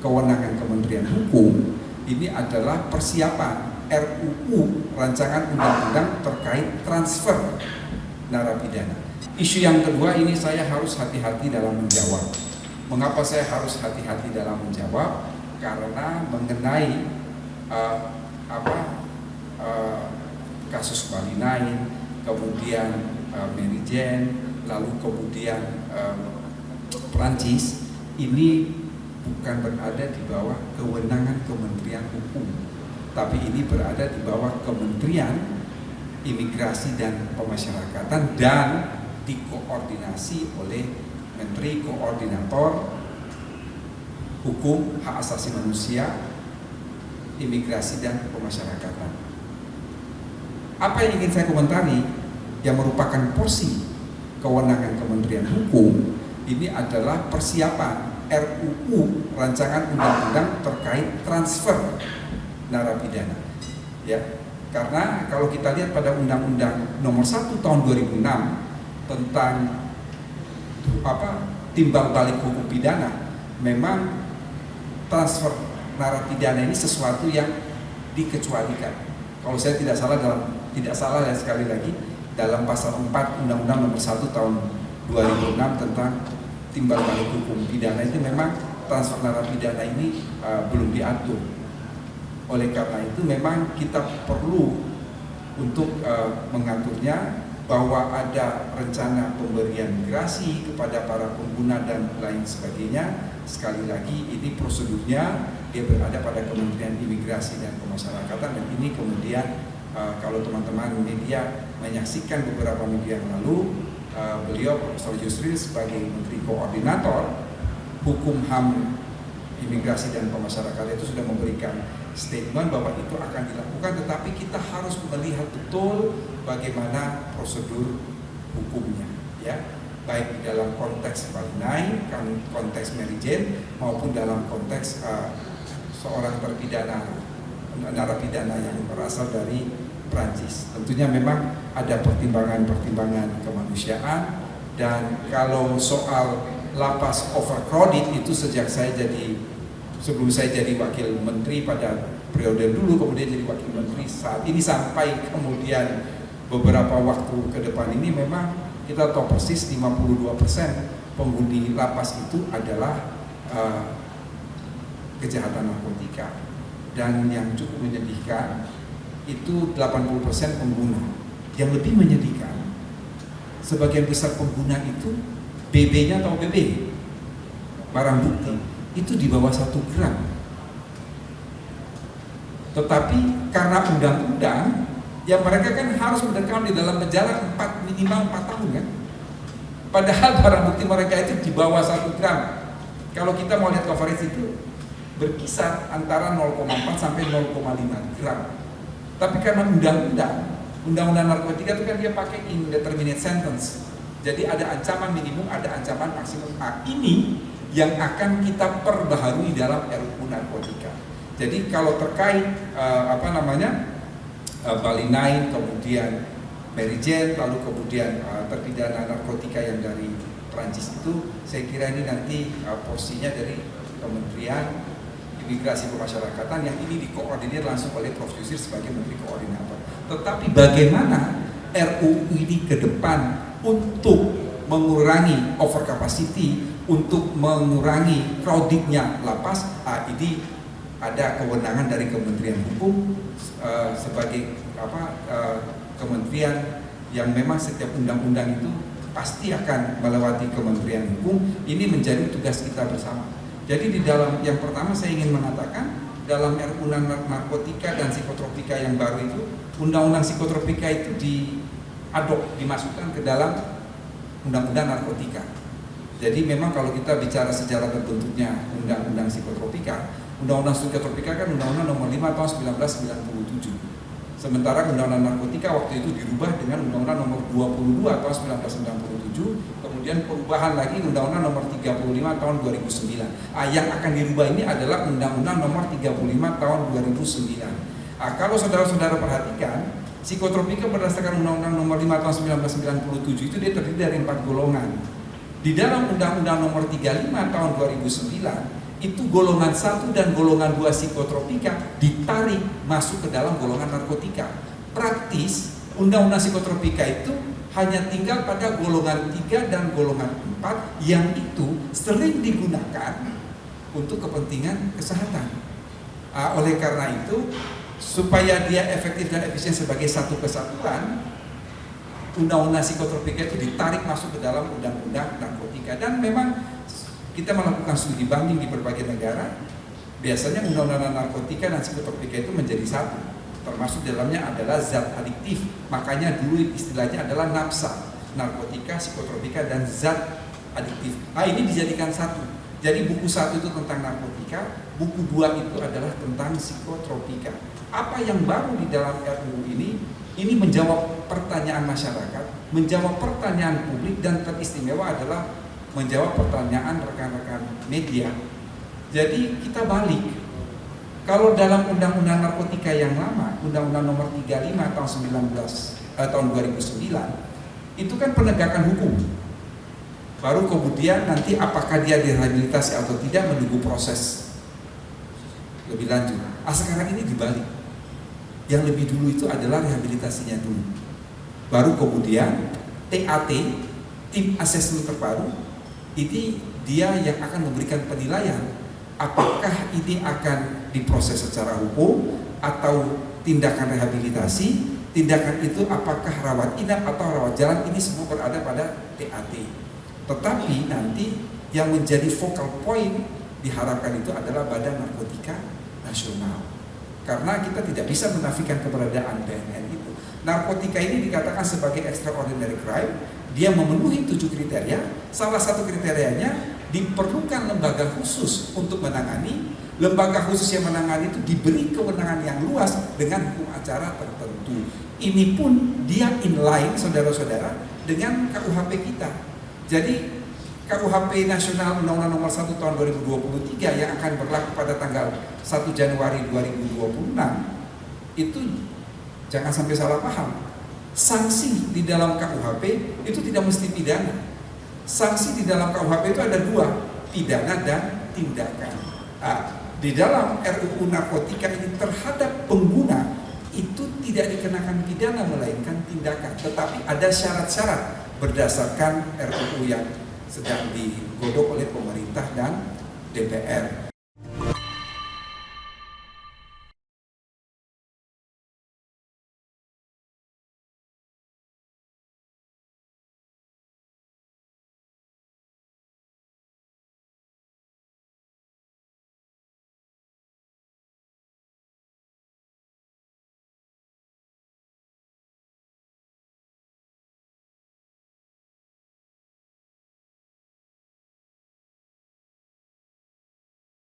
kewenangan Kementerian Hukum ini adalah persiapan RUU rancangan undang-undang terkait transfer narapidana. Isu yang kedua ini saya harus hati-hati dalam menjawab. Mengapa saya harus hati-hati dalam menjawab? Karena mengenai kasus Bali 9, kemudian Mary Jane, lalu kemudian Prancis, ini bukan berada di bawah kewenangan Kementerian Hukum, tapi ini berada di bawah Kementerian Imigrasi dan Pemasyarakatan dan dikoordinasi oleh Menteri Koordinator Hukum, Hak Asasi Manusia, Imigrasi dan Pemasyarakatan. Apa yang ingin saya komentari yang merupakan porsi kewenangan Kementerian Hukum ini adalah persiapan RUU rancangan undang-undang terkait transfer narapidana. Ya, karena kalau kita lihat pada Undang-Undang Nomor 1 Tahun 2006 tentang timbal balik hukum pidana, memang transfer narapidana ini sesuatu yang dikecualikan. Kalau saya tidak salah ya, sekali lagi dalam pasal 4 Undang-Undang Nomor 1 Tahun 2006 tentang timbal balik hukum pidana itu memang transfer narapidana ini belum diatur. Oleh karena itu memang kita perlu untuk mengaturnya, bahwa ada rencana pemberian gerasi kepada para pengguna dan lain sebagainya. Sekali lagi ini prosedurnya dia berada pada Kementerian Imigrasi dan Pemasyarakatan, dan ini kemudian kalau teman-teman media menyaksikan beberapa media yang lalu, beliau Profesor Yusril sebagai Menteri Koordinator Hukum, HAM, Imigrasi dan Pemasyarakatan itu sudah memberikan statement bahwa itu akan dilakukan, tetapi kita harus melihat betul bagaimana prosedur hukumnya, ya, baik di dalam konteks Bali 9, konteks Mary Jane, maupun dalam konteks seorang narapidana yang berasal dari Prancis. Tentunya memang ada pertimbangan-pertimbangan kemanusiaan, dan kalau soal lapas overcrowded itu sebelum saya jadi wakil menteri pada periode dulu, kemudian jadi wakil menteri saat ini, sampai kemudian beberapa waktu ke depan ini, memang kita tahu persis 52% penghuni lapas itu adalah kejahatan narkotika, dan yang cukup menyedihkan itu 80% pengguna. Yang lebih menyedihkan, sebagian besar pengguna itu BB-nya atau BB, barang bukti itu di bawah 1 gram. Tetapi karena undang-undang, ya mereka kan harus mendekam di dalam penjara minimal 4 tahun kan. Padahal barang bukti mereka itu di bawah 1 gram. Kalau kita mau lihat coverage itu berkisar antara 0,4 sampai 0,5 gram. Tapi karena undang-undang narkotika itu kan dia pakai indeterminate sentence. Jadi ada ancaman minimum, ada ancaman maksimum. Ini yang akan kita perbaharui dalam RUU narkotika. Jadi kalau terkait Bali 9, kemudian Mary Jane, lalu kemudian terpidana narkotika yang dari Prancis itu, saya kira ini nanti porsinya dari Kementerian Imigrasi Pemasyarakatan, yang ini dikoordinir langsung oleh Prof. Yusril sebagai Menteri Koordinator. Tetapi bagaimana RUU ini ke depan untuk mengurangi overcapacity, untuk mengurangi crowdednya lapas, ini ada kewenangan dari Kementerian Hukum sebagai kementerian yang memang setiap undang-undang itu pasti akan melewati Kementerian Hukum. Ini menjadi tugas kita bersama. Jadi di dalam yang pertama saya ingin mengatakan, dalam RUU narkotika dan psikotropika yang baru itu, undang-undang psikotropika itu dimasukkan ke dalam undang-undang narkotika. Jadi memang kalau kita bicara sejarah terbentuknya undang-undang psikotropika, undang-undang psikotropika kan undang-undang nomor 5 tahun 1997. Sementara undang-undang narkotika waktu itu dirubah dengan undang-undang nomor 22 tahun 1997, kemudian perubahan lagi undang-undang nomor 35 tahun 2009. Yang akan dirubah ini adalah undang-undang nomor 35 tahun 2009. Kalau saudara-saudara perhatikan, psikotropika berdasarkan undang-undang nomor 5 tahun 1997 itu dia terdiri dari 4 golongan. Di dalam undang-undang nomor 35 tahun 2009 itu golongan 1 dan golongan 2 psikotropika ditarik masuk ke dalam golongan narkotika. Praktis, undang-undang psikotropika itu hanya tinggal pada golongan 3 dan golongan 4 yang itu sering digunakan untuk kepentingan kesehatan. Oleh karena itu, supaya dia efektif dan efisien sebagai satu kesatuan, undang-undang psikotropika itu ditarik masuk ke dalam undang-undang narkotika. Dan memang kita melakukan studi banding di berbagai negara. Biasanya undang-undang narkotika dan psikotropika itu menjadi satu, termasuk dalamnya adalah zat adiktif. Makanya dulu istilahnya adalah NAPSA, narkotika, psikotropika, dan zat adiktif. Ini dijadikan satu. Jadi buku 1 itu tentang narkotika, buku 2 itu adalah tentang psikotropika. Apa yang baru di dalam RUU ini menjawab pertanyaan masyarakat, menjawab pertanyaan publik, dan teristimewa adalah menjawab pertanyaan rekan-rekan media. Jadi kita balik. Kalau dalam undang-undang narkotika yang lama, undang-undang nomor 35 tahun 2009, itu kan penegakan hukum. Baru kemudian nanti apakah dia direhabilitasi atau tidak menunggu proses lebih lanjut. Sekarang ini dibalik. Yang lebih dulu itu adalah rehabilitasinya dulu. Baru kemudian TAT, tim asesmen terpadu, ini dia yang akan memberikan penilaian apakah ini akan diproses secara hukum atau tindakan rehabilitasi. Tindakan itu apakah rawat inap atau rawat jalan, ini semua berada pada TAT. Tetapi nanti yang menjadi focal point diharapkan itu adalah Badan Narkotika Nasional. Karena kita tidak bisa menafikan keberadaan BNN itu. Narkotika ini dikatakan sebagai extraordinary crime. Dia memenuhi 7 kriteria. Salah satu kriterianya diperlukan lembaga khusus untuk menangani. Lembaga khusus yang menangani itu diberi kewenangan yang luas dengan hukum acara tertentu. Ini pun dia inline, saudara-saudara, dengan KUHP kita. Jadi KUHP Nasional Undang-Undang Nomor 1 Tahun 2023 yang akan berlaku pada tanggal 1 Januari 2026 itu jangan sampai salah paham. Sanksi di dalam KUHP itu tidak mesti pidana. Sanksi di dalam KUHP itu ada 2, pidana dan tindakan. Di dalam RUU narkotika ini terhadap pengguna itu tidak dikenakan pidana melainkan tindakan. Tetapi ada syarat-syarat berdasarkan RUU yang sedang digodok oleh pemerintah dan DPR.